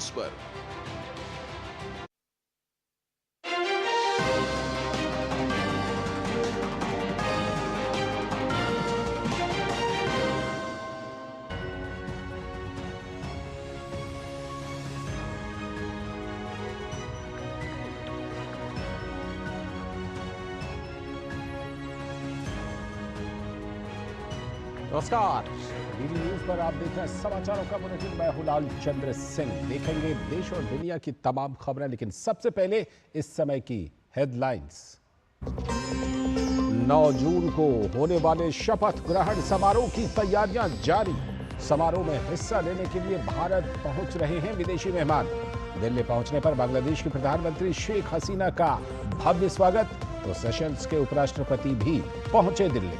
News पर। नमस्कार, DD news पर आप देख रहे हैं समाचारों का बुलेटिन। मैं हूं लाल चंद्र सिंह। देखेंगे देश और दुनिया की तमाम खबरें, लेकिन सबसे पहले इस समय की हेडलाइंस। 9 जून को होने वाले शपथ ग्रहण समारोह की तैयारियां जारी। समारोह में हिस्सा लेने के लिए भारत पहुंच रहे हैं विदेशी मेहमान। दिल्ली पहुंचने पर बांग्लादेश की प्रधानमंत्री शेख हसीना का भव्य स्वागत, तो सेशल्स के उपराष्ट्रपति भी पहुंचे दिल्ली।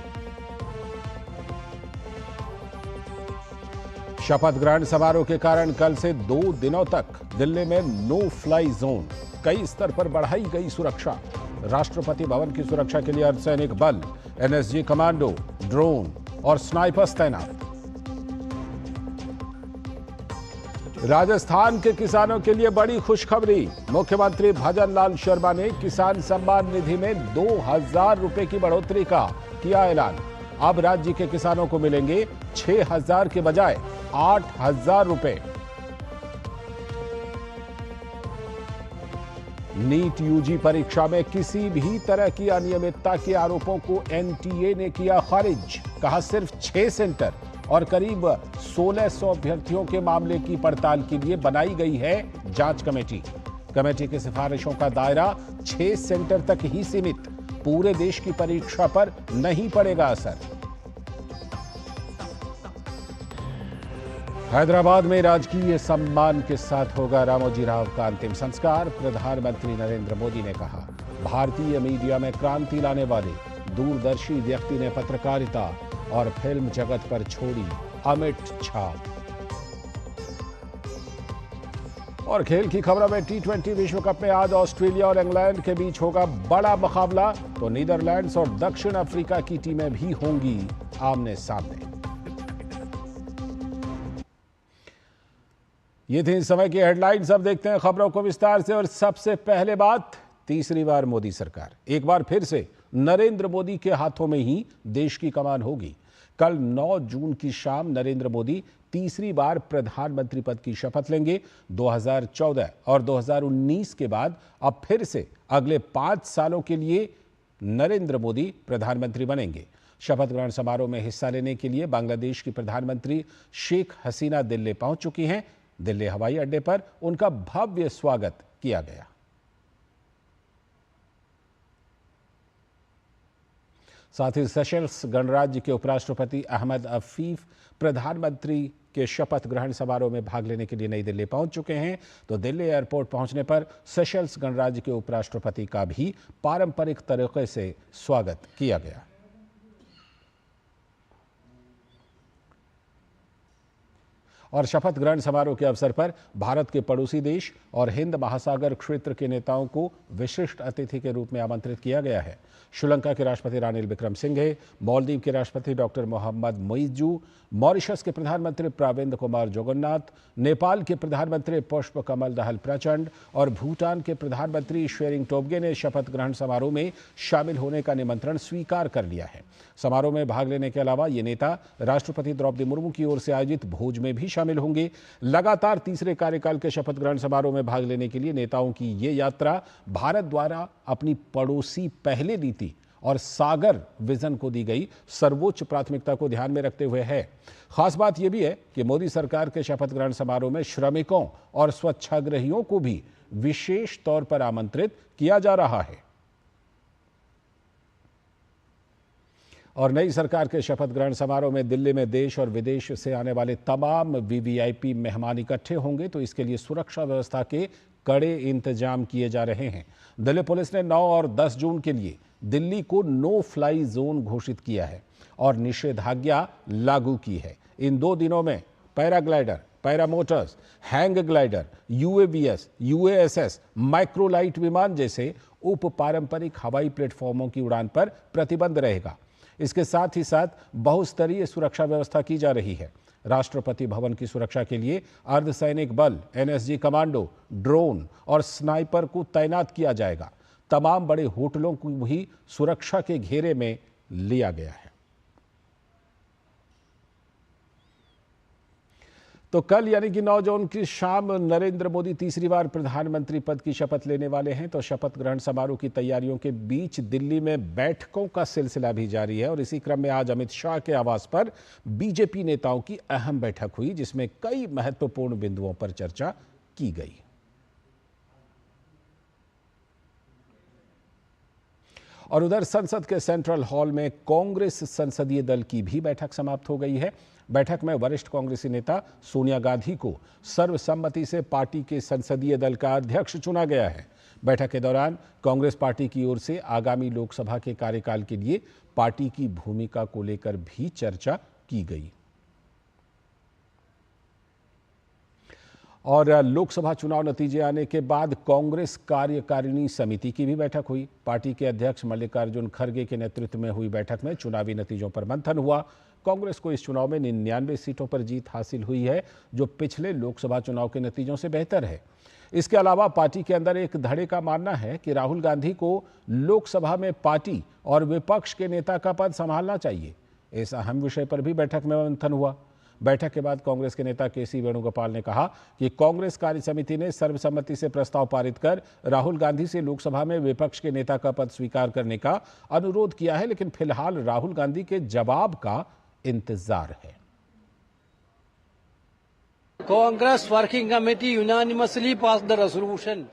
शपथ ग्रहण समारोह के कारण कल से 2 दिनों तक दिल्ली में नो फ्लाई जोन। कई स्तर पर बढ़ाई गई सुरक्षा। राष्ट्रपति भवन की सुरक्षा के लिए अर्धसैनिक बल, एनएसजी कमांडो, ड्रोन और स्नाइपर्स तैनात। राजस्थान के किसानों के लिए बड़ी खुशखबरी। मुख्यमंत्री भजन लाल शर्मा ने किसान सम्मान निधि में 2000 रुपए की बढ़ोतरी का किया ऐलान। अब राज्य के किसानों को मिलेंगे 6000 के बजाय 8000 रुपए। नीट यूजी परीक्षा में किसी भी तरह की अनियमितता के आरोपों को एनटीए ने किया खारिज। कहा सिर्फ 6 सेंटर और करीब 1600 अभ्यर्थियों के मामले की पड़ताल के लिए बनाई गई है जांच कमेटी। कमेटी की सिफारिशों का दायरा 6 सेंटर तक ही सीमित। पूरे देश की परीक्षा पर नहीं पड़ेगा असर। हैदराबाद में राजकीय सम्मान के साथ होगा रामोजी राव का अंतिम संस्कार। प्रधानमंत्री नरेंद्र मोदी ने कहा, भारतीय मीडिया में क्रांति लाने वाले दूरदर्शी व्यक्ति ने पत्रकारिता और फिल्म जगत पर छोड़ी अमिट छाप। और खेल की खबरों में टी20 विश्व कप में आज ऑस्ट्रेलिया और इंग्लैंड के बीच होगा बड़ा मुकाबला, तो नीदरलैंड्स और दक्षिण अफ्रीका की टीमें भी होंगी आमने सामने। ये थी इस समय की हेडलाइंस। अब देखते हैं खबरों को विस्तार से। और सबसे पहले बात, तीसरी बार मोदी सरकार। एक बार फिर से नरेंद्र मोदी के हाथों में ही देश की कमान होगी। कल 9 जून की शाम नरेंद्र मोदी तीसरी बार प्रधानमंत्री पद की शपथ लेंगे। 2014 और 2019 के बाद अब फिर से अगले 5 सालों के लिए नरेंद्र मोदी प्रधानमंत्री बनेंगे। शपथ ग्रहण समारोह में हिस्सा लेने के लिए बांग्लादेश की प्रधानमंत्री शेख हसीना दिल्ली पहुंच चुकी हैं। दिल्ली हवाई अड्डे पर उनका भव्य स्वागत किया गया। साथ ही सेशल्स गणराज्य के उपराष्ट्रपति अहमद अफीफ प्रधानमंत्री के शपथ ग्रहण समारोह में भाग लेने के लिए नई दिल्ली पहुंच चुके हैं। तो दिल्ली एयरपोर्ट पहुंचने पर सेशल्स गणराज्य के उपराष्ट्रपति का भी पारंपरिक तरीके से स्वागत किया गया। और शपथ ग्रहण समारोह के अवसर पर भारत के पड़ोसी देश और हिंद महासागर क्षेत्र के नेताओं को विशिष्ट अतिथि के रूप में आमंत्रित किया गया है। श्रीलंका के राष्ट्रपति रानिल विक्रमसिंघे, मालदीव के राष्ट्रपति डॉक्टर मोहम्मद मुइज़्ज़ू, मॉरिशस के प्रधानमंत्री प्रविंद कुमार जुगन्नाथ, नेपाल के प्रधानमंत्री पुष्प कमल दहल प्रचंड और भूटान के प्रधानमंत्री शेरिंग टोब्गे ने शपथ ग्रहण समारोह में शामिल होने का निमंत्रण स्वीकार कर लिया है। समारोह में भाग लेने के अलावा ये नेता राष्ट्रपति द्रौपदी मुर्मू की ओर से आयोजित भोज में भी शामिल होंगे। लगातार तीसरे कार्यकाल के शपथ ग्रहण समारोह में भाग लेने के लिए नेताओं की ये यात्रा भारत द्वारा अपनी पड़ोसी पहले नीति और सागर विजन को दी गई सर्वोच्च प्राथमिकता को ध्यान में रखते हुए है। खास बात यह भी है कि मोदी सरकार के शपथ ग्रहण समारोह में श्रमिकों और स्वच्छाग्रहियों को भी विशेष तौर पर आमंत्रित किया जा रहा है। और नई सरकार के शपथ ग्रहण समारोह में दिल्ली में देश और विदेश से आने वाले तमाम वीवीआईपी मेहमान इकट्ठे होंगे, तो इसके लिए सुरक्षा व्यवस्था के कड़े इंतजाम किए जा रहे हैं। दिल्ली पुलिस ने 9 और 10 जून के लिए दिल्ली को नो फ्लाई जोन घोषित किया है और निषेधाज्ञा लागू की है। इन 2 दिनों में paraglider, paramotors, hang glider, UAVs, UASs, microlight विमान जैसे उप पारंपरिक हवाई प्लेटफॉर्मों की उड़ान पर प्रतिबंध रहेगा। इसके साथ ही साथ बहुस्तरीय सुरक्षा व्यवस्था की जा रही है। राष्ट्रपति भवन की सुरक्षा के लिए अर्धसैनिक बल, एनएसजी कमांडो, ड्रोन और स्नाइपर को तैनात किया जाएगा। तमाम बड़े होटलों को भी सुरक्षा के घेरे में लिया गया है। तो कल यानी कि 9 जून की शाम नरेंद्र मोदी तीसरी बार प्रधानमंत्री पद की शपथ लेने वाले हैं। तो शपथ ग्रहण समारोह की तैयारियों के बीच दिल्ली में बैठकों का सिलसिला भी जारी है और इसी क्रम में आज अमित शाह के आवास पर बीजेपी नेताओं की अहम बैठक हुई, जिसमें कई महत्वपूर्ण बिंदुओं पर चर्चा की गई। और उधर संसद के सेंट्रल हॉल में कांग्रेस संसदीय दल की भी बैठक समाप्त हो गई है। बैठक में वरिष्ठ कांग्रेसी नेता सोनिया गांधी को सर्वसम्मति से पार्टी के संसदीय दल का अध्यक्ष चुना गया है। बैठक के दौरान कांग्रेस पार्टी की ओर से आगामी लोकसभा के कार्यकाल के लिए पार्टी की भूमिका को लेकर भी चर्चा की गई। और लोकसभा चुनाव नतीजे आने के बाद कांग्रेस कार्यकारिणी समिति की भी बैठक हुई। पार्टी के अध्यक्ष मल्लिकार्जुन खड़गे के नेतृत्व में हुई बैठक में चुनावी नतीजों पर मंथन हुआ। कांग्रेस को इस चुनाव में 99 सीटों पर जीत हासिल हुई है, जो पिछले लोकसभा चुनाव के नतीजों से बेहतर है। इसके अलावा पार्टी के अंदर एक धड़े का मानना है कि राहुल गांधी को लोकसभा में पार्टी और विपक्ष के नेता का पद संभालना चाहिए। इस अहम विषय पर भी बैठक में मंथन हुआ। बैठक के बाद कांग्रेस के नेता के सी वेणुगोपाल ने कहा कि कांग्रेस कार्य समिति ने सर्वसम्मति से प्रस्ताव पारित कर राहुल गांधी से लोकसभा में विपक्ष के नेता का पद स्वीकार करने का अनुरोध किया है, लेकिन फिलहाल राहुल गांधी के जवाब का इंतजार है। Congress Working Committee unanimously passed the resolution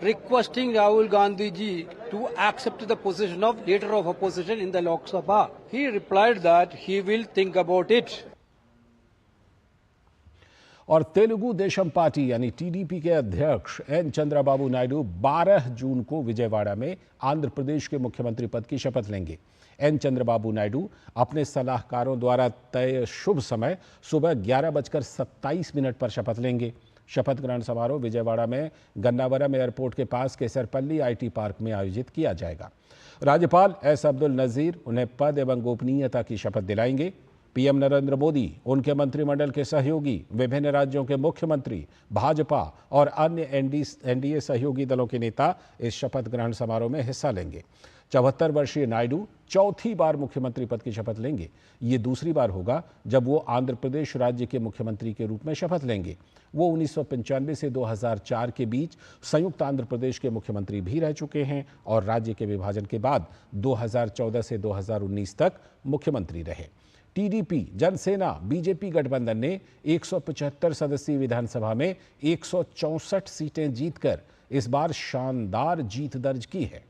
requesting Rahul Gandhi ji to accept the position of leader of opposition in the Lok Sabha. He replied that he will think about it. और Telugu Desam party यानी TDP के अध्यक्ष N Chandrababu Naidu 12 जून को विजयवाड़ा में आंध्र प्रदेश के मुख्यमंत्री पद की शपथ लेंगे। एन चंद्रबाबू नायडू अपने सलाहकारों द्वारा तय शुभ समय सुबह 11:27 पर शपथ लेंगे। शपथ ग्रहण समारोह विजयवाड़ा में गन्नावरम एयरपोर्ट के पास केसरपल्ली आईटी पार्क में आयोजित किया जाएगा। राज्यपाल एस अब्दुल नजीर उन्हें पद एवं गोपनीयता की शपथ दिलाएंगे। पीएम नरेंद्र मोदी, उनके मंत्रिमंडल के सहयोगी, विभिन्न राज्यों के मुख्यमंत्री, भाजपा और अन्य एनडीए सहयोगी दलों के नेता इस शपथ ग्रहण समारोह में हिस्सा लेंगे। 74 वर्षीय नायडू चौथी बार मुख्यमंत्री पद की शपथ लेंगे। ये दूसरी बार होगा जब वो आंध्र प्रदेश राज्य के मुख्यमंत्री के रूप में शपथ लेंगे। वो 1995 से 2004 के बीच संयुक्त आंध्र प्रदेश के मुख्यमंत्री भी रह चुके हैं और राज्य के विभाजन के बाद 2014 से 2019 तक मुख्यमंत्री रहे। टीडीपी, जनसेना, बीजेपी गठबंधन ने 175 सदस्यीय विधानसभा में 164 सीटें जीतकर इस बार शानदार जीत दर्ज की है।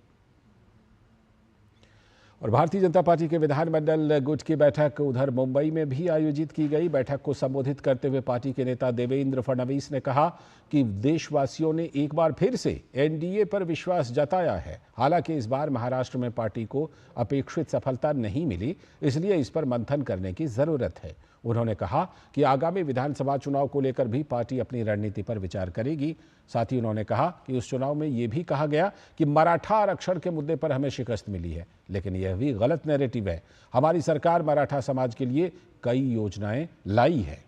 और भारतीय जनता पार्टी के विधानमंडल गुट की बैठक उधर मुंबई में भी आयोजित की गई। बैठक को संबोधित करते हुए पार्टी के नेता देवेंद्र फडणवीस ने कहा कि देशवासियों ने एक बार फिर से एनडीए पर विश्वास जताया है। हालांकि इस बार महाराष्ट्र में पार्टी को अपेक्षित सफलता नहीं मिली, इसलिए इस पर मंथन करने की जरूरत है। उन्होंने कहा कि आगामी विधानसभा चुनाव को लेकर भी पार्टी अपनी रणनीति पर विचार करेगी। साथ ही उन्होंने कहा कि उस चुनाव में यह भी कहा गया कि मराठा आरक्षण के मुद्दे पर हमें शिकस्त मिली है, लेकिन यह भी गलत नैरेटिव है। हमारी सरकार मराठा समाज के लिए कई योजनाएं लाई है।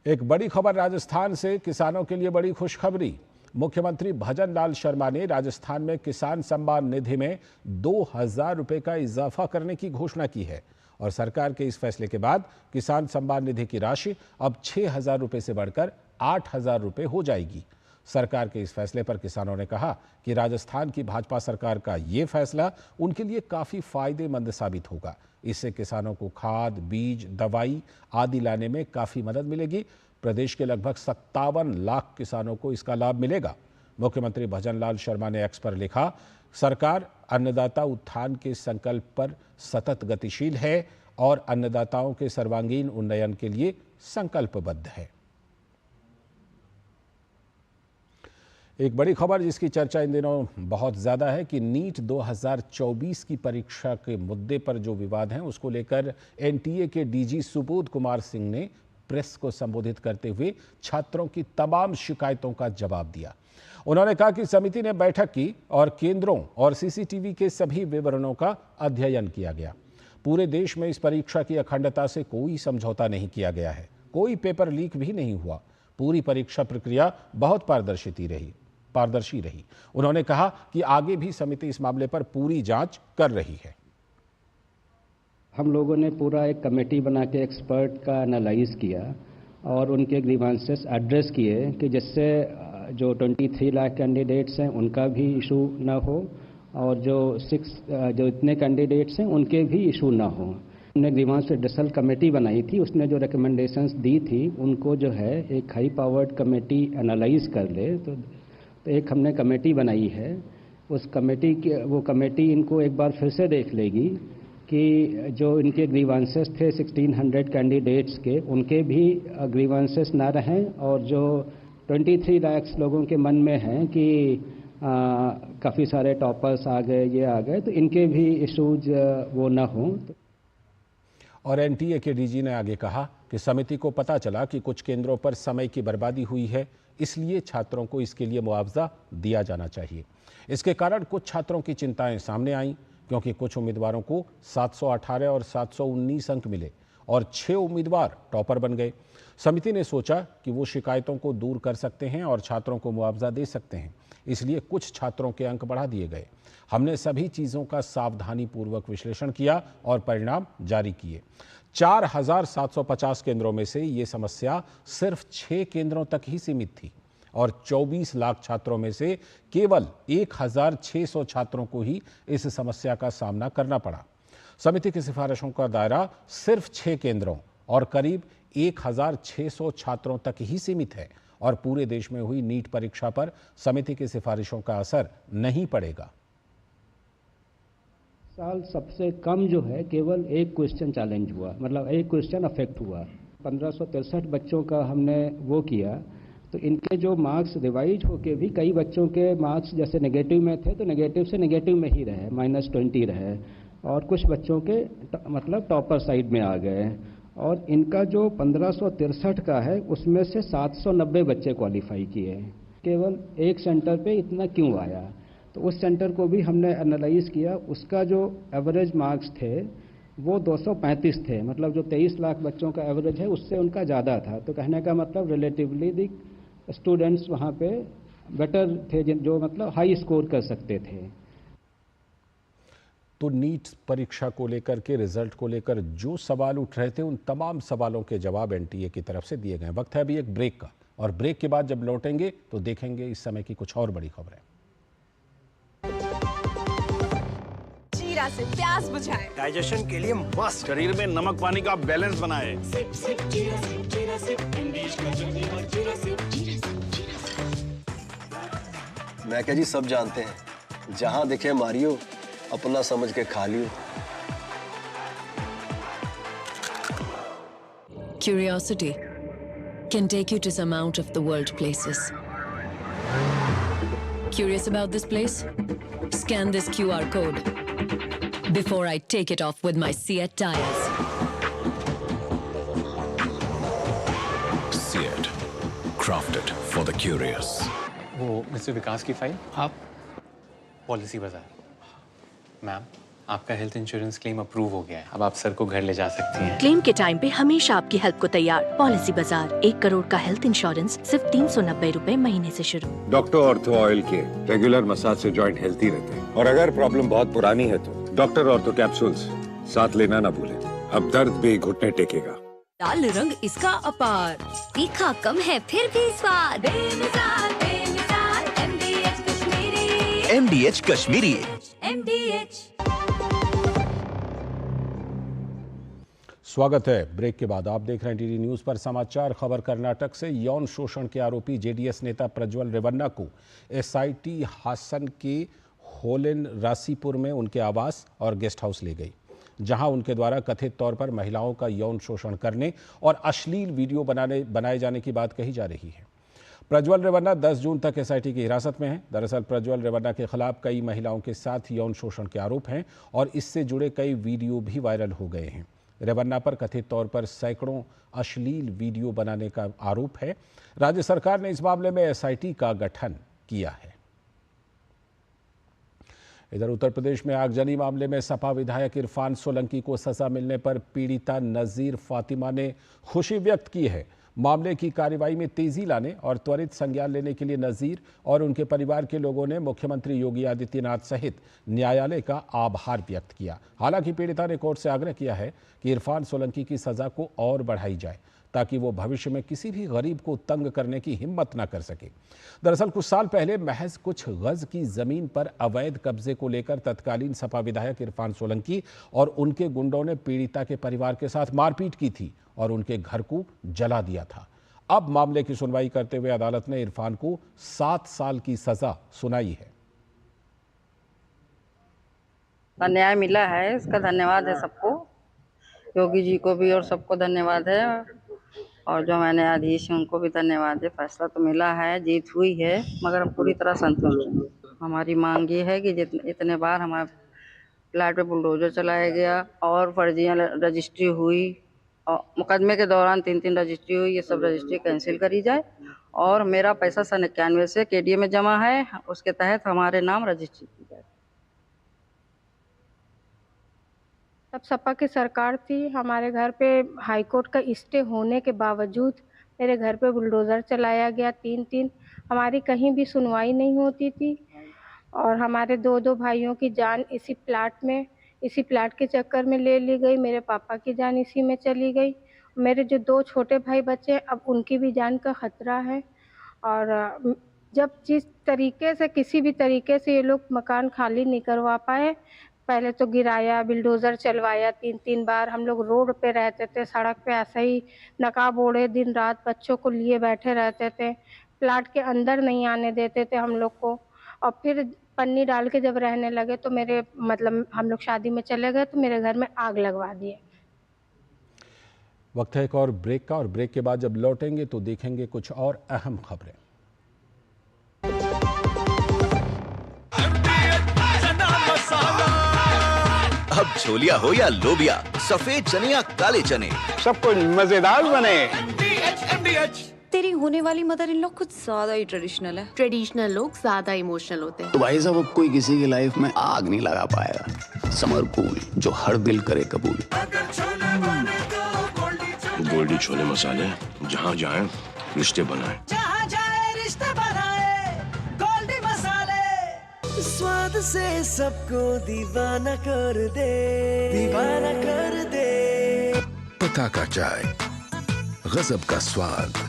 एक बड़ी खबर राजस्थान से, किसानों के लिए बड़ी खुशखबरी। मुख्यमंत्री भजन लाल शर्मा ने राजस्थान में किसान सम्मान निधि में 2000 रुपए का इजाफा करने की घोषणा की है और सरकार के इस फैसले के बाद किसान सम्मान निधि की राशि अब 6000 रुपए से बढ़कर 8000 रुपए हो जाएगी। सरकार के इस फैसले पर किसानों ने कहा कि राजस्थान की भाजपा सरकार का ये फैसला उनके लिए काफी फायदेमंद साबित होगा। इससे किसानों को खाद, बीज, दवाई आदि लाने में काफी मदद मिलेगी। प्रदेश के लगभग 57 लाख किसानों को इसका लाभ मिलेगा। मुख्यमंत्री भजन लाल शर्मा ने एक्स पर लिखा, सरकार अन्नदाता उत्थान के संकल्प पर सतत गतिशील है और अन्नदाताओं के सर्वांगीण उन्नयन के लिए संकल्पबद्ध है। एक बड़ी खबर जिसकी चर्चा इन दिनों बहुत ज्यादा है कि नीट 2024 की परीक्षा के मुद्दे पर जो विवाद है उसको लेकर एनटीए के डीजी सुबोध कुमार सिंह ने प्रेस को संबोधित करते हुए छात्रों की तमाम शिकायतों का जवाब दिया। उन्होंने कहा कि समिति ने बैठक की और केंद्रों और सीसीटीवी के सभी विवरणों का अध्ययन किया गया। पूरे देश में इस परीक्षा की अखंडता से कोई समझौता नहीं किया गया है, कोई पेपर लीक भी नहीं हुआ। पूरी परीक्षा प्रक्रिया बहुत पारदर्शी रही। उन्होंने कहा कि आगे भी समिति इस मामले पर पूरी जांच कर रही है। हम लोगों ने पूरा एक कमेटी बना के एक्सपर्ट का एनालाइज किया और उनके ग्रीवांसेस एड्रेस किए कि जिससे जो 23 लाख कैंडिडेट्स हैं उनका भी इशू ना हो और जो इतने कैंडिडेट्स हैं उनके भी इशू ना हो। हमने ग्रीवांस रिड्रेसल कमेटी बनाई थी, उसने जो रिकमेंडेशंस दी थी उनको जो है एक हाई पावर्ड कमेटी एनालाइज कर ले। तो एक हमने कमेटी बनाई है, उस कमेटी इनको एक बार फिर से देख लेगी कि जो इनके ग्रीवांसेस थे 1600 कैंडिडेट्स के, उनके भी ग्रीवांसेस ना रहें और जो 23 लाख लोगों के मन में हैं कि काफ़ी सारे टॉपर्स आ गए, ये आ गए, तो इनके भी इशूज वो ना हों। और एनटीए के डीजी ने आगे कहा कि समिति को पता चला कि कुछ केंद्रों पर समय की बर्बादी हुई है, इसलिए छात्रों को इसके लिए मुआवजा दिया जाना चाहिए। इसके कारण कुछ छात्रों की चिंताएं सामने आईं, क्योंकि कुछ उम्मीदवारों को 718 और 719 अंक मिले और 6 उम्मीदवार टॉपर बन गए। समिति ने सोचा कि वो शिकायतों को दूर कर सकते हैं और छात्रों को मुआवजा दे सकते हैं, इसलिए कुछ छात्रों के अंक बढ़ा दिए गए। हमने सभी चीज़ों का सावधानीपूर्वक विश्लेषण किया और परिणाम जारी किए। 4750 केंद्रों में से ये समस्या सिर्फ 6 केंद्रों तक ही सीमित थी और 24 लाख छात्रों में से केवल 1600 छात्रों को ही इस समस्या का सामना करना पड़ा। समिति की सिफारिशों का दायरा सिर्फ 6 केंद्रों और करीब 1600 छात्रों तक ही सीमित है और पूरे देश में हुई नीट परीक्षा पर समिति की सिफारिशों का असर नहीं पड़ेगा। साल सबसे कम जो है केवल एक क्वेश्चन चैलेंज हुआ, मतलब एक क्वेश्चन अफेक्ट हुआ। 1563 बच्चों का हमने वो किया, तो इनके जो मार्क्स रिवाइज होके भी कई बच्चों के मार्क्स जैसे नेगेटिव में थे तो नेगेटिव से नेगेटिव में ही रहे, -20 रहे, और कुछ बच्चों के मतलब टॉपर साइड में आ गए। और इनका जो 1563 का है उसमें से 790 बच्चे क्वालिफाई किए। केवल एक सेंटर पे इतना क्यों आया? तो उस सेंटर को भी हमने एनालाइज किया, उसका जो एवरेज मार्क्स थे वो 235 थे, मतलब जो 23 लाख बच्चों का एवरेज है उससे उनका ज़्यादा था। तो कहने का मतलब रिलेटिवली दी स्टूडेंट्स वहाँ पे बेटर थे, जो मतलब हाई स्कोर कर सकते थे। तो नीट परीक्षा को लेकर के, रिजल्ट को लेकर जो सवाल उठ रहे थे उन तमाम सवालों के जवाब एनटीए की तरफ से दिए गए। वक्त है अभी एक ब्रेक का, और ब्रेक के बाद जब लौटेंगे तो देखेंगे इस समय की कुछ और बड़ी खबरें। जीरा से प्यास बुझाए, डाइजेशन के लिए मस्त, शरीर में नमक पानी का बैलेंस बनाए। सिप सिप जीरा सिप, जीरा सिप, इंग्लिश का चटनी और जीरा सिप, जीरा सिप, जीरा सिप। मैं क्या जी, सब जानते हैं, जहां दिखे मारियो, अपना समझ के खा लियो। Curiosity can take you to some out of the world places. Curious about this place? Scan this QR code before I take it off with my Seat tires. Seat, crafted for the curious. वो mister विकास की file आप policy बाजार। Ma'am, आपका health insurance claim approve हो गया है, अब आप सर को घर ले जा सकती हैं। क्लेम के टाइम पे हमेशा आपकी हेल्प को तैयार। पॉलिसी बाजार, 1 करोड़ का हेल्थ इंश्योरेंस सिर्फ 390 रुपए महीने से शुरू। डॉक्टर ऑर्थो ऑयल के रेगुलर मसाज से जॉइंट हेल्थी रहते हैं, और अगर प्रॉब्लम बहुत पुरानी है तो डॉक्टर ऑर्थो कैप्सूल्स साथ लेना ना भूलें। अब दर्द भी घुटने टेकेगा। लाल रंग इसका अपार, तीखा कम है फिर भी स्वाद। बेमिसाल बेमिसाल MDH Kashmiri. MDH Kashmiri. MDH। स्वागत है। ब्रेक के बाद आप देख रहे हैं डीडी न्यूज पर समाचार। खबर कर्नाटक से। यौन शोषण के आरोपी जेडीएस नेता प्रज्वल रेवन्ना को एसआईटी हासन के होलेन रासीपुर में उनके आवास और गेस्ट हाउस ले गई, जहां उनके द्वारा कथित तौर पर महिलाओं का यौन शोषण करने और अश्लील वीडियो बनाए जाने की बात कही जा रही है। प्रज्वल रेवन्ना 10 जून तक एसआईटी की हिरासत में है। दरअसल प्रज्वल रेवन्ना के खिलाफ कई महिलाओं के साथ यौन शोषण के आरोप हैं और इससे जुड़े कई वीडियो भी वायरल हो गए हैं। रेवन्ना पर कथित तौर पर सैकड़ों अश्लील वीडियो बनाने का आरोप है। राज्य सरकार ने इस मामले में एसआईटी का गठन किया है। इधर उत्तर प्रदेश में आगजनी मामले में सपा विधायक इरफान सोलंकी को सजा मिलने पर पीड़िता नजीर फातिमा ने खुशी व्यक्त की है। मामले की कार्रवाई में तेजी लाने और त्वरित संज्ञान लेने के लिए नजीर और उनके परिवार के लोगों ने मुख्यमंत्री योगी आदित्यनाथ सहित न्यायालय का आभार व्यक्त किया। हालांकि पीड़िता ने कोर्ट से आग्रह किया है कि इरफान सोलंकी की सजा को और बढ़ाई जाए ताकि वो भविष्य में किसी भी गरीब को तंग करने की हिम्मत न कर सके। दरअसल कुछ साल पहले महज कुछ गज की जमीन पर अवैध कब्जे को लेकर तत्कालीन सपा विधायक इरफान सोलंकी और उनके गुंडों ने पीड़िता के परिवार के साथ मारपीट की थी और उनके घर को जला दिया था। अब मामले की सुनवाई करते हुए अदालत ने इरफान को 7 साल की सजा सुनाई है। न्याय मिला है, इसका धन्यवाद है सबको, योगी जी को भी और सबको धन्यवाद है, और जो मैंने न्यायाधीश हैं उनको भी धन्यवाद है। फैसला तो मिला है, जीत हुई है, मगर हम पूरी तरह संतुष्ट हैं। हमारी मांग ये है कि इतने बार हमारे प्लाट पे बुलडोजर चलाया गया और फर्जियां रजिस्ट्री हुई और मुकदमे के दौरान 3 रजिस्ट्री हुई, ये सब रजिस्ट्री कैंसिल करी जाए और मेरा पैसा सन 91 से केडीए में जमा है, उसके तहत हमारे नाम रजिस्ट्री की जाए। तब सपा की सरकार थी, हमारे घर पे हाईकोर्ट का स्टे होने के बावजूद मेरे घर पे बुलडोज़र चलाया गया 3, हमारी कहीं भी सुनवाई नहीं होती थी और हमारे 2 भाइयों की जान इसी प्लाट के चक्कर में ले ली गई। मेरे पापा की जान इसी में चली गई। मेरे जो 2 छोटे भाई बच्चे अब उनकी भी जान का खतरा है। और जब जिस तरीके से किसी भी तरीके से ये लोग मकान खाली नहीं करवा पाए, पहले तो गिराया, बिल्डोज़र चलवाया 3 बार। हम लोग रोड पे रहते थे, सड़क पे ऐसे ही नकाब ओढ़े दिन रात बच्चों को लिए बैठे रहते थे। प्लाट के अंदर नहीं आने देते थे हम लोग को। और फिर पन्नी डाल के जब रहने लगे तो हम लोग शादी में चले गए तो मेरे घर में आग लगवा दिए। वक्त है एक और ब्रेक का, और ब्रेक के बाद जब लौटेंगे तो देखेंगे कुछ और अहम खबरें। अब छोलिया हो या लोबिया, सफेद चने या काले चने, सब कुछ मजेदार बने। तेरी होने वाली मदर इन लॉ कुछ ज्यादा ही ट्रेडिशनल है। ट्रेडिशनल लोग ज्यादा इमोशनल होते हैं। तो भाई साहब अब कोई किसी की लाइफ में आग नहीं लगा पाएगा। समर कूल, जो हर दिल करे कबूल। गोल्डी छोले मसाले, जहाँ जाए रिश्ते बनाए, जहाँ जाए रिश्ते बनाए। गोल्डी मसाले स्वाद से सबको दीवाना कर दे, दीवाना कर दे। पता का चाय, गजब का स्वाद।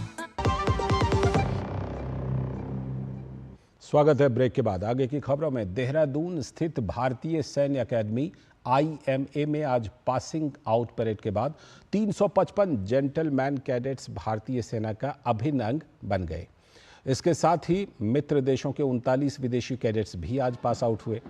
स्वागत है ब्रेक के बाद। आगे की खबरों में देहरादून स्थित भारतीय सैन्य अकेडमी IMA में आज पासिंग आउट परेड के बाद 355 जेंटलमैन कैडेट्स भारतीय सेना का अभिन्न अंग बन गए। इसके साथ ही मित्र देशों के 39 विदेशी कैडेट्स भी आज पास आउट हुए।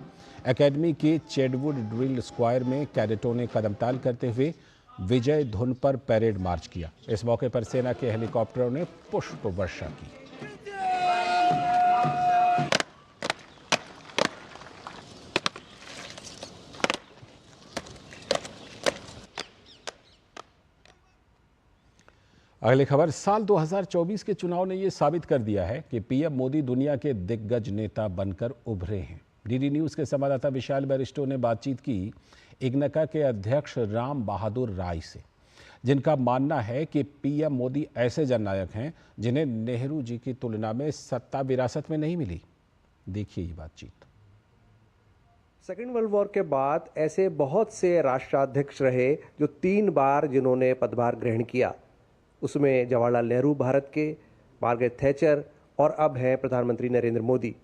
एकेडमी के चेडवुड ड्रिल स्क्वायर में कैडेटों ने कदमताल करते हुए विजय धुन पर परेड मार्च किया। इस मौके पर सेना के हेलीकॉप्टरों ने पुष्प वर्षा की। अगली खबर, साल 2024 के चुनाव ने यह साबित कर दिया है कि पीएम मोदी दुनिया के दिग्गज नेता बनकर उभरे हैं। डीडी न्यूज के संवाददाता विशाल बैरिस्टो ने बातचीत की इग्नका के अध्यक्ष राम बहादुर राय से, जिनका मानना है कि पीएम मोदी ऐसे जननायक हैं जिन्हें नेहरू जी की तुलना में सत्ता विरासत में नहीं मिली। देखिए ये बातचीत। सेकेंड वर्ल्ड वॉर के बाद ऐसे बहुत से राष्ट्राध्यक्ष रहे जो 3 बार जिन्होंने पदभार ग्रहण किया। उसमें जवाहरलाल नेहरू भारत के, मार्गरेट थैचर और अब हैं प्रधानमंत्री नरेंद्र मोदी।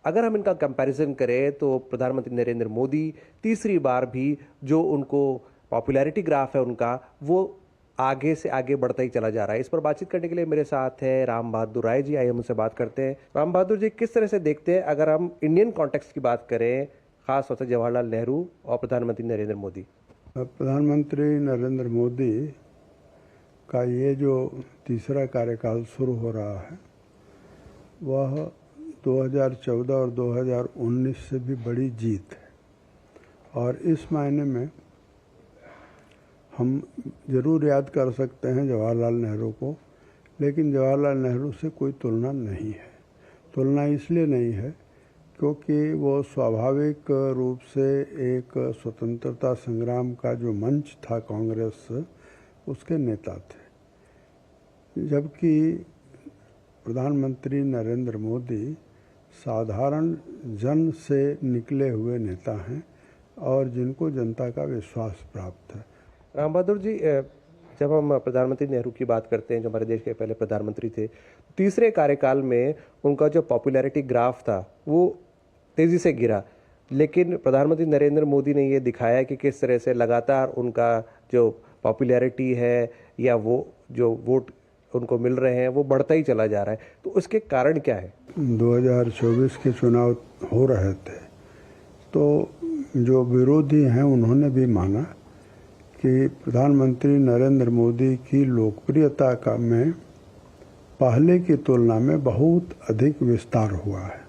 अगर हम इनका कंपैरिजन करें तो प्रधानमंत्री नरेंद्र मोदी तीसरी बार भी जो उनको पॉपुलैरिटी ग्राफ है उनका, वो आगे से आगे बढ़ता ही चला जा रहा है। इस पर बातचीत करने के लिए मेरे साथ है राम बहादुर राय जी। आइए हम उनसे बात करते हैं। राम बहादुर जी, किस तरह से देखते हैं अगर हम इंडियन कॉन्टेक्स्ट की बात करें, खास तौर से जवाहरलाल नेहरू और प्रधानमंत्री नरेंद्र मोदी? प्रधानमंत्री नरेंद्र मोदी का ये जो तीसरा कार्यकाल शुरू हो रहा है वह 2014 और 2019 से भी बड़ी जीत है। और इस मायने में हम ज़रूर याद कर सकते हैं जवाहरलाल नेहरू को, लेकिन जवाहरलाल नेहरू से कोई तुलना नहीं है। तुलना इसलिए नहीं है क्योंकि वो स्वाभाविक रूप से एक स्वतंत्रता संग्राम का जो मंच था कांग्रेस, उसके नेता थे। जबकि प्रधानमंत्री नरेंद्र मोदी साधारण जन से निकले हुए नेता हैं और जिनको जनता का विश्वास प्राप्त है। राम बहादुर जी, जब हम प्रधानमंत्री नेहरू की बात करते हैं, जो हमारे देश के पहले प्रधानमंत्री थे, तीसरे कार्यकाल में उनका जो पॉपुलैरिटी ग्राफ था वो तेज़ी से गिरा, लेकिन प्रधानमंत्री नरेंद्र मोदी ने ये दिखाया कि किस तरह से लगातार उनका जो पॉपुलैरिटी है या वो जो वोट उनको मिल रहे हैं वो बढ़ता ही चला जा रहा है। तो उसके कारण क्या है? 2024 के चुनाव हो रहे थे तो जो विरोधी हैं उन्होंने भी माना कि प्रधानमंत्री नरेंद्र मोदी की लोकप्रियता का में पहले की तुलना में बहुत अधिक विस्तार हुआ है।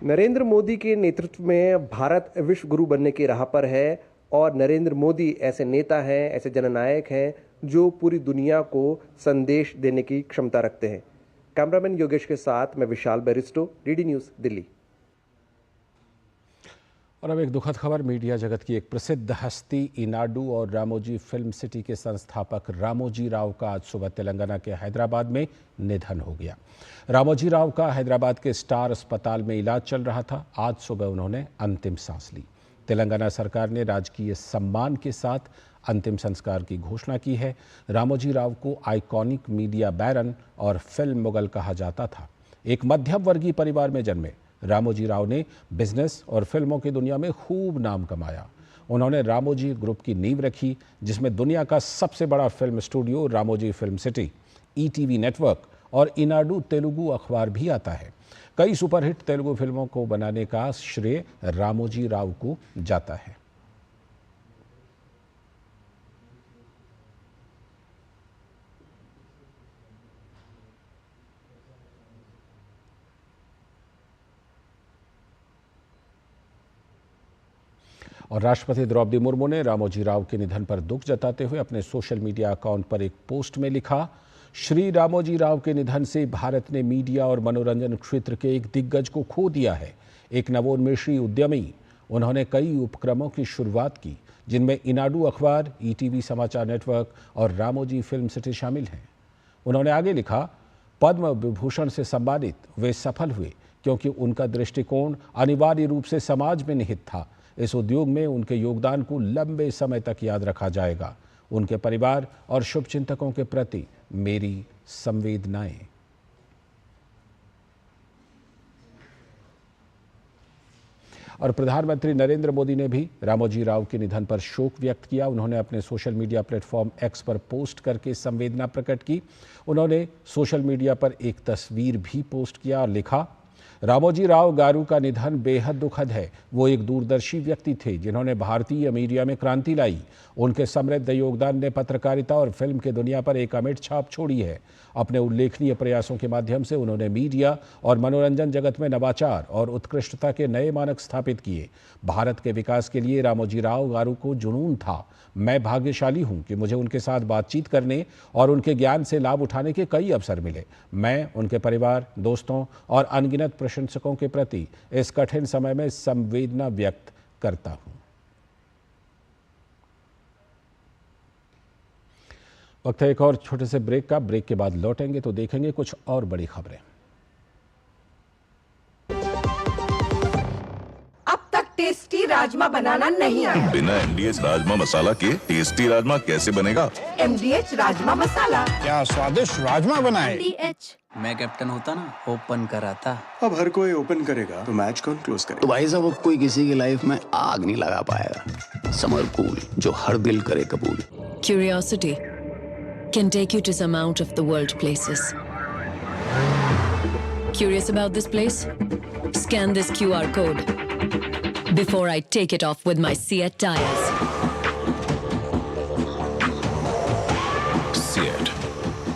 नरेंद्र मोदी के नेतृत्व में भारत विश्व गुरु बनने की राह पर है और नरेंद्र मोदी ऐसे नेता हैं, ऐसे जननायक हैं जो पूरी दुनिया को संदेश देने की क्षमता रखते हैं। कैमरामैन योगेश के साथ मैं विशाल बैरिस्टो, डीडी न्यूज़, दिल्ली। और अब एक दुखद खबर, मीडिया जगत की एक प्रसिद्ध हस्ती इनाडू और रामोजी फिल्म सिटी के संस्थापक रामोजी राव का आज सुबह तेलंगाना के हैदराबाद में निधन हो गया। रामोजी राव का हैदराबाद के स्टार अस्पताल में इलाज चल रहा था। आज सुबह उन्होंने अंतिम सांस ली। तेलंगाना सरकार ने राजकीय सम्मान के साथ अंतिम संस्कार की घोषणा की है। रामोजी राव को आइकॉनिक मीडिया बैरन और फिल्म मुगल कहा जाता था। एक मध्यम वर्गीय परिवार में जन्मे रामोजी राव ने बिजनेस और फिल्मों की दुनिया में खूब नाम कमाया। उन्होंने रामोजी ग्रुप की नींव रखी, जिसमें दुनिया का सबसे बड़ा film studio Ramoji film city, ETV network और इनाडू तेलुगु अखबार भी आता है। कई सुपरहिट तेलुगु फिल्मों को बनाने का श्रेय रामोजी राव को जाता है। और राष्ट्रपति द्रौपदी मुर्मू ने रामोजी राव के निधन पर दुख जताते हुए अपने सोशल मीडिया अकाउंट पर एक पोस्ट में लिखा, श्री रामोजी राव के निधन से भारत ने मीडिया और मनोरंजन क्षेत्र के एक दिग्गज को खो दिया है। एक नवोन्मेषी उद्यमी, उन्होंने कई उपक्रमों की शुरुआत की, जिनमें इनाडू अखबार, ईटीवी समाचार नेटवर्क और रामोजी फिल्म सिटी शामिल हैं। उन्होंने आगे लिखा, पद्म विभूषण से सम्मानित वे सफल हुए क्योंकि उनका दृष्टिकोण अनिवार्य रूप से समाज में निहित था। इस उद्योग में उनके योगदान को लंबे समय तक याद रखा जाएगा। उनके परिवार और शुभचिंतकों के प्रति मेरी संवेदनाएं। और प्रधानमंत्री नरेंद्र मोदी ने भी रामोजी राव के निधन पर शोक व्यक्त किया। उन्होंने अपने सोशल मीडिया प्लेटफॉर्म एक्स पर पोस्ट करके संवेदना प्रकट की। उन्होंने सोशल मीडिया पर एक तस्वीर भी पोस्ट किया और लिखा, रामोजी राव गारू का निधन बेहद दुखद है। वो एक दूरदर्शी व्यक्ति थे जिन्होंने भारतीय मीडिया में क्रांति लाई। उनके समृद्ध योगदान ने पत्रकारिता और फिल्म की दुनिया पर एक अमिट छाप छोड़ी है। अपने उल्लेखनीय प्रयासों के माध्यम से उन्होंने मीडिया और मनोरंजन जगत में नवाचार और उत्कृष्टता के नए मानक स्थापित किए। भारत के विकास के लिए रामोजी राव गारू को जुनून था। मैं भाग्यशाली हूं कि मुझे उनके साथ बातचीत करने और उनके ज्ञान से लाभ उठाने के कई अवसर मिले। मैं उनके परिवार, दोस्तों और अनगिनत प्रशंसकों के प्रति इस कठिन समय में संवेदना व्यक्त करता हूं। वक्त है एक और छोटे से ब्रेक का। ब्रेक के बाद लौटेंगे तो देखेंगे कुछ और बड़ी खबरें। अब तक टेस्टी राजमा बनाना नहीं आया। बिना MDH राजमा मसाला के टेस्टी राजमा कैसे बनेगा? MDH राजमा मसाला। क्या स्वादिष्ट राजमा बनाए। MDH। मैं कैप्टन होता ना, ओपन कराता। अब हर कोई ओपन करेगा तो मैच कौन क्लोज करेगा? तो भाई साहब, अब कोई किसी की लाइफ में आग नहीं लगा पाएगा। समर कूल, जो हर दिल करे कबूल। Curiosity can take you to some out of the world places. Curious about this place? Scan this QR code before I take it off with my Seat tires. Seat,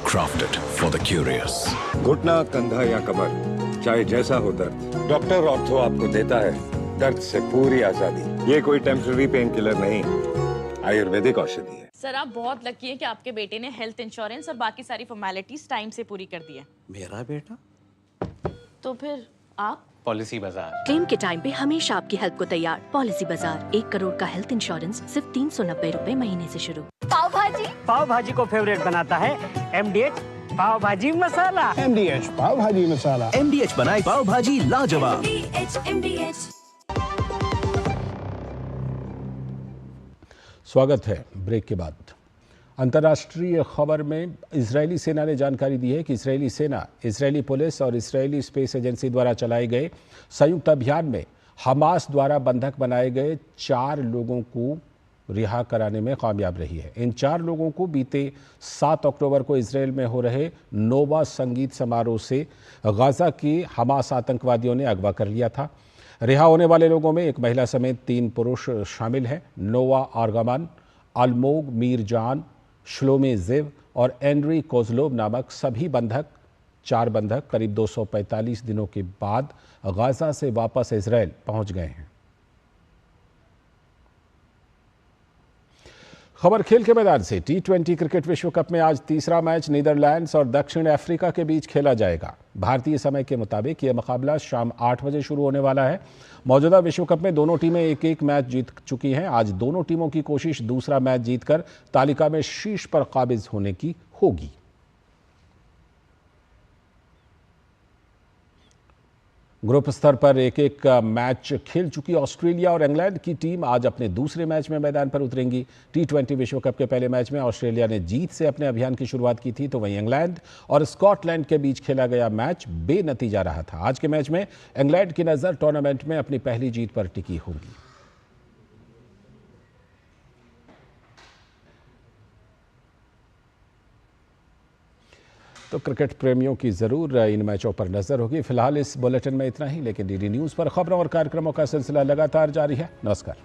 crafted for the curious. घुटना, कंधा या कमर, चाहे जैसा हो दर्द, doctor ortho आपको देता है दर्द से पूरी आजादी। ये कोई टेम्पररी पेन किलर नहीं, आयुर्वेदिक औषधि है। सर, आप बहुत लकी हैं कि आपके बेटे ने हेल्थ इंश्योरेंस और बाकी सारी फॉर्मेलिटीज टाइम से पूरी कर दी है। मेरा बेटा? तो फिर आप पॉलिसी बाजार। क्लेम के टाइम पे हमेशा आपकी हेल्प को तैयार। पॉलिसी बाजार, 1 करोड़ का हेल्थ इंश्योरेंस सिर्फ 390 रुपए महीने से शुरू। पाव भाजी को फेवरेट बनाता है MDH पाव भाजी मसाला। MDH पाव भाजी मसाला। MDH बनाए पाव भाजी लाजवाब। स्वागत है। ब्रेक के बाद अंतर्राष्ट्रीय खबर में इजरायली सेना ने जानकारी दी है कि इजरायली सेना, इजरायली पुलिस और इजरायली स्पेस एजेंसी द्वारा चलाए गए संयुक्त अभियान में हमास द्वारा बंधक बनाए गए 4 लोगों को रिहा कराने में कामयाब रही है। इन 4 लोगों को बीते 7 अक्टूबर को इजरायल में हो रहे नोवा संगीत समारोह से गाजा के हमास आतंकवादियों ने अगवा कर लिया था। रिहा होने वाले लोगों में एक महिला समेत 3 पुरुष शामिल हैं। नोवा आर्गामान, अलमोग मीरजान, श्लोमे जिव और एंड्री कोजलोव नामक सभी 4 बंधक करीब 245 दिनों के बाद गाजा से वापस इजरायल पहुंच गए हैं। खबर खेल के मैदान से। T20 क्रिकेट विश्व कप में आज तीसरा मैच नीदरलैंड्स और दक्षिण अफ्रीका के बीच खेला जाएगा। भारतीय समय के मुताबिक यह मुकाबला शाम 8 बजे शुरू होने वाला है। मौजूदा विश्व कप में दोनों टीमें एक मैच जीत चुकी हैं। आज दोनों टीमों की कोशिश दूसरा मैच जीतकर तालिका में शीर्ष पर काबिज होने की होगी। ग्रुप स्तर पर एक मैच खेल चुकी ऑस्ट्रेलिया और इंग्लैंड की टीम आज अपने दूसरे मैच में मैदान पर उतरेंगी। T20 विश्व कप के पहले मैच में ऑस्ट्रेलिया ने जीत से अपने अभियान की शुरुआत की थी, तो वहीं इंग्लैंड और स्कॉटलैंड के बीच खेला गया मैच बेनतीजा रहा था। आज के मैच में इंग्लैंड की नजर टूर्नामेंट में अपनी पहली जीत पर टिकी होगी। तो क्रिकेट प्रेमियों की जरूर इन मैचों पर नजर होगी। फिलहाल इस बुलेटिन में इतना ही, लेकिन DD न्यूज़ पर खबरों और कार्यक्रमों का सिलसिला लगातार जारी है। नमस्कार।